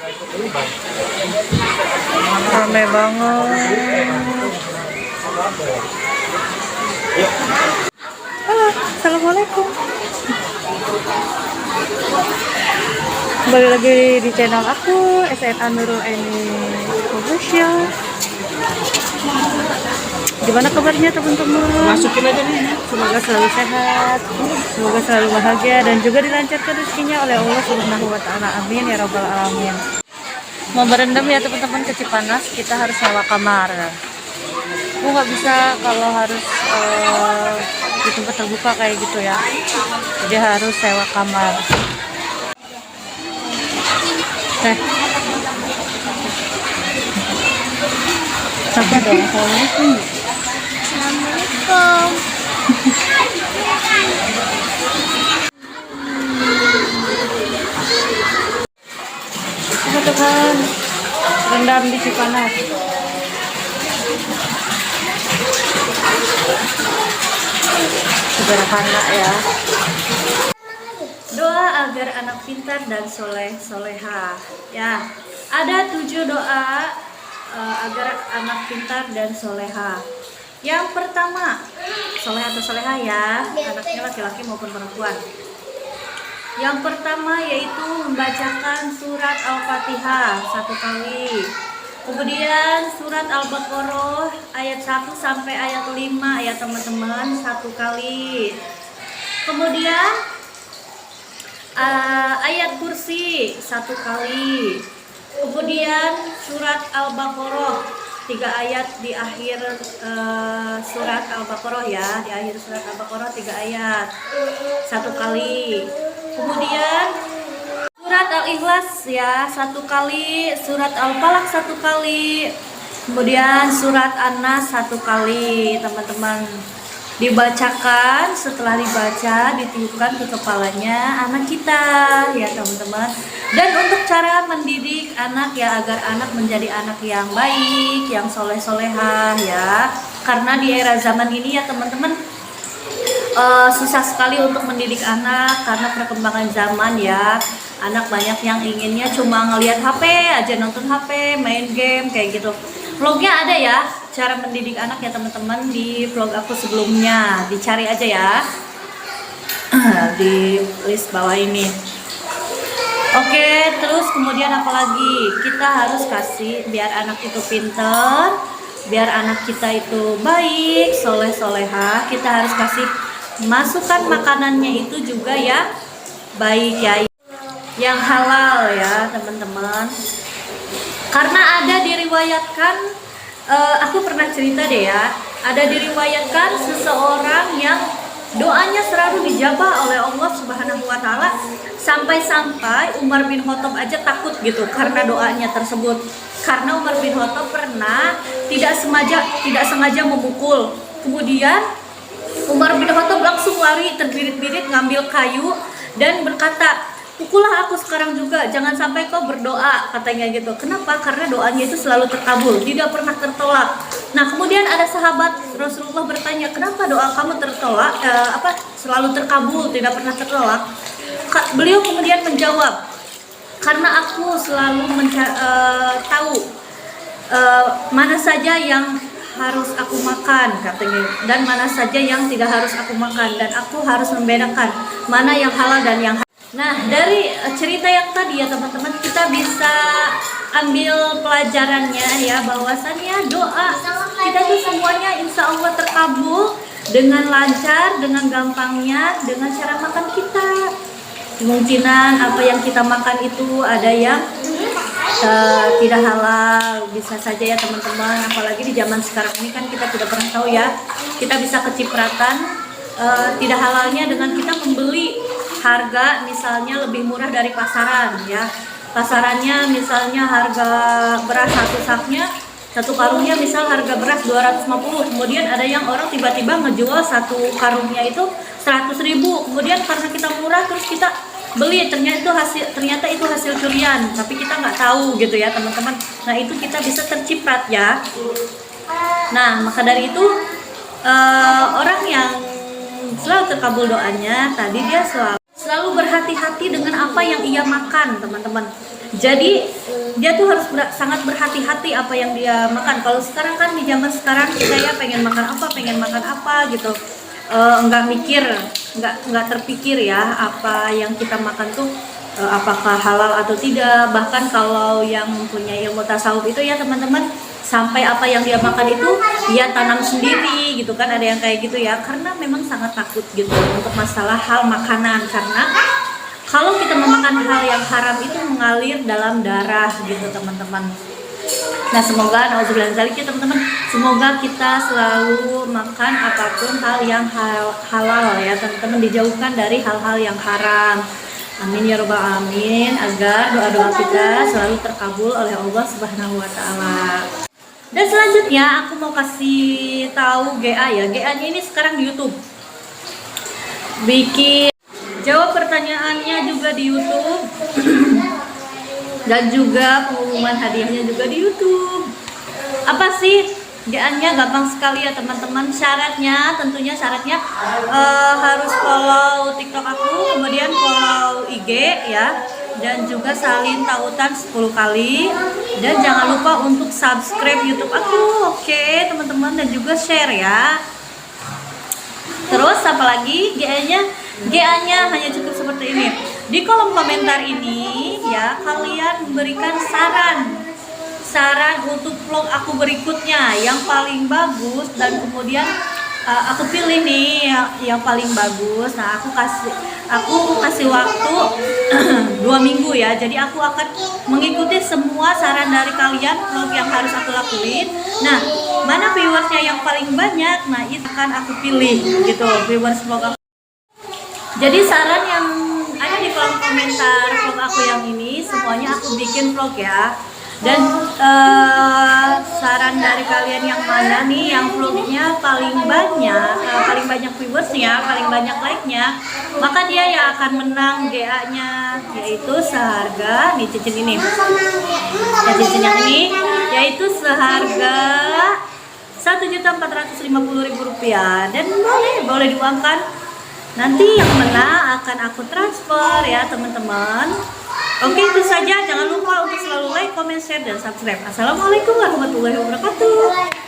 Rame banget. Halo, assalamualaikum. Kembali lagi di channel aku, SNA Nurul Aini Official. Gimana kabarnya teman-teman? Masukin aja nih. Semoga selalu sehat, semoga selalu bahagia dan juga dilancarkan rezekinya oleh Allah Subhanahu wa taala. Amin ya rabbal alamin. Mau berendam ya teman-teman ke Cipanas, kita harus sewa kamar. Aku nggak bisa kalau harus di tempat terbuka kayak gitu ya. Jadi harus sewa kamar. Sapa dong, assalamualaikum. Assalamualaikum. Teman-teman, rendam di Cipanas. Sederhana ya. Doa agar anak pintar dan soleha. Ya, ada 7 doa agar anak pintar dan soleha. Yang pertama, soleha atau soleha ya, anaknya laki-laki maupun perempuan. Yang pertama yaitu membacakan surat Al-Fatihah 1 kali. Kemudian surat Al-Baqarah ayat 1 sampai ayat 5 ya teman-teman, 1 kali. Kemudian ayat kursi 1 kali. Kemudian surat Al-Baqarah 3 ayat di akhir surat Al-Baqarah ya, di akhir surat Al-Baqarah 3 ayat 1 kali. Kemudian surat Al-Ikhlas ya 1 kali, surat Al-Falaq 1 kali, kemudian surat An-Nas 1 kali teman-teman. Dibacakan, setelah dibaca ditiupkan ke kepalanya anak kita ya teman-teman. Dan untuk cara mendidik anak ya, agar anak menjadi anak yang baik, yang soleh-solehah ya, karena di era zaman ini ya teman-teman susah sekali untuk mendidik anak karena perkembangan zaman ya. Anak banyak yang inginnya cuma ngelihat HP aja, nonton HP, main game kayak gitu. Vlognya ada ya, cara mendidik anak ya teman-teman, di vlog aku sebelumnya, dicari aja ya di list bawah ini. Oke, terus kemudian apa lagi? Kita harus kasih biar anak itu pinter, biar anak kita itu baik, soleh-soleha, kita harus kasih masukkan makanannya itu juga ya baik ya, yang halal ya teman-teman. Karena ada diriwayatkan, aku pernah cerita deh ya, ada diriwayatkan seseorang yang doanya selalu dijabah oleh Allah Subhanahu wa taala, sampai-sampai Umar bin Khattab aja takut gitu karena doanya tersebut. Karena Umar bin Khattab pernah tidak sengaja memukul. Kemudian Umar bin Khattab langsung lari terbirit-birit ngambil kayu dan berkata, "Pukullah aku sekarang juga, jangan sampai kau berdoa," katanya gitu. Kenapa? Karena doanya itu selalu terkabul, tidak pernah tertolak. Nah, kemudian ada sahabat Rasulullah bertanya, "Kenapa doa kamu tertolak? Selalu terkabul, tidak pernah tertolak?" Beliau kemudian menjawab, "Karena aku selalu tahu mana saja yang harus aku makan," katanya, "dan mana saja yang tidak harus aku makan, dan aku harus membedakan mana yang halal dan yang haram." Nah, dari cerita yang tadi ya teman-teman, kita bisa ambil pelajarannya ya, bahwasannya doa kita tuh semuanya insya Allah terkabul dengan lancar, dengan gampangnya, dengan cara makan kita. Kemungkinan apa yang kita makan itu ada yang tidak halal, bisa saja ya teman-teman. Apalagi di zaman sekarang ini kan kita tidak pernah tahu ya, kita bisa kecipratan tidak halalnya dengan kita membeli harga misalnya lebih murah dari pasaran ya. Pasarannya misalnya harga beras satu karungnya misal harga beras 250, kemudian ada yang orang tiba-tiba ngejual satu karungnya itu 100.000, kemudian karena kita murah terus kita beli, ternyata itu hasil curian, tapi kita nggak tahu gitu ya teman-teman. Nah, itu kita bisa terciprat ya. Nah, maka dari itu orang yang selalu terkabul doanya tadi, dia selalu berhati-hati dengan apa yang ia makan teman-teman. Jadi dia tuh harus sangat berhati-hati apa yang dia makan. Kalau sekarang kan di zaman sekarang saya pengen makan apa gitu, nggak mikir, nggak terpikir ya apa yang kita makan tuh apakah halal atau tidak. Bahkan kalau yang mempunyai ilmu tasawuf itu ya teman-teman, sampai apa yang dia makan itu dia tanam sendiri gitu kan, ada yang kayak gitu ya, karena memang sangat takut gitu untuk masalah hal makanan, karena kalau kita memakan hal yang haram itu mengalir dalam darah gitu teman-teman. Nah semoga nauzubillah teman-teman, semoga kita selalu makan apapun hal yang halal ya teman-teman, dijauhkan dari hal-hal yang haram. Amin ya robbal alamin, agar doa-doa kita selalu terkabul oleh Allah Subhanahu wa taala. Dan selanjutnya aku mau kasih tahu GA ya. GA-nya ini sekarang di YouTube. Bikin jawab pertanyaannya juga di YouTube. Dan juga pengumuman hadiahnya juga di YouTube. Apa sih? GA-nya gampang sekali ya teman-teman. Syaratnya harus follow TikTok aku, kemudian follow IG ya, dan juga salin tautan 10 kali, dan jangan lupa untuk subscribe YouTube aku. Oke teman-teman, dan juga share ya. Terus apa lagi? GA-nya hanya cukup seperti ini. Di kolom komentar ini ya, kalian memberikan saran untuk vlog aku berikutnya yang paling bagus, dan kemudian aku pilih nih yang paling bagus. Nah aku kasih waktu 2 minggu ya, jadi aku akan mengikuti semua saran dari kalian vlog yang harus aku lakuin. Nah mana viewersnya yang paling banyak, nah itu akan aku pilih gitu, viewers vlog aku. Jadi saran yang ada di kolom komentar vlog aku yang ini semuanya aku bikin vlog ya. Dan saran dari kalian yang mana nih yang vlognya paling banyak viewersnya, paling banyak like-nya, maka dia yang akan menang GA-nya, yaitu seharga nih cincin ini. Ya, cincin yang ini yaitu seharga Rp1.450.000, dan boleh diuangkan. Nanti yang menang akan aku transfer ya teman-teman. Oke, itu saja. Jangan lupa untuk selalu like, comment, share, dan subscribe. Assalamualaikum warahmatullahi wabarakatuh.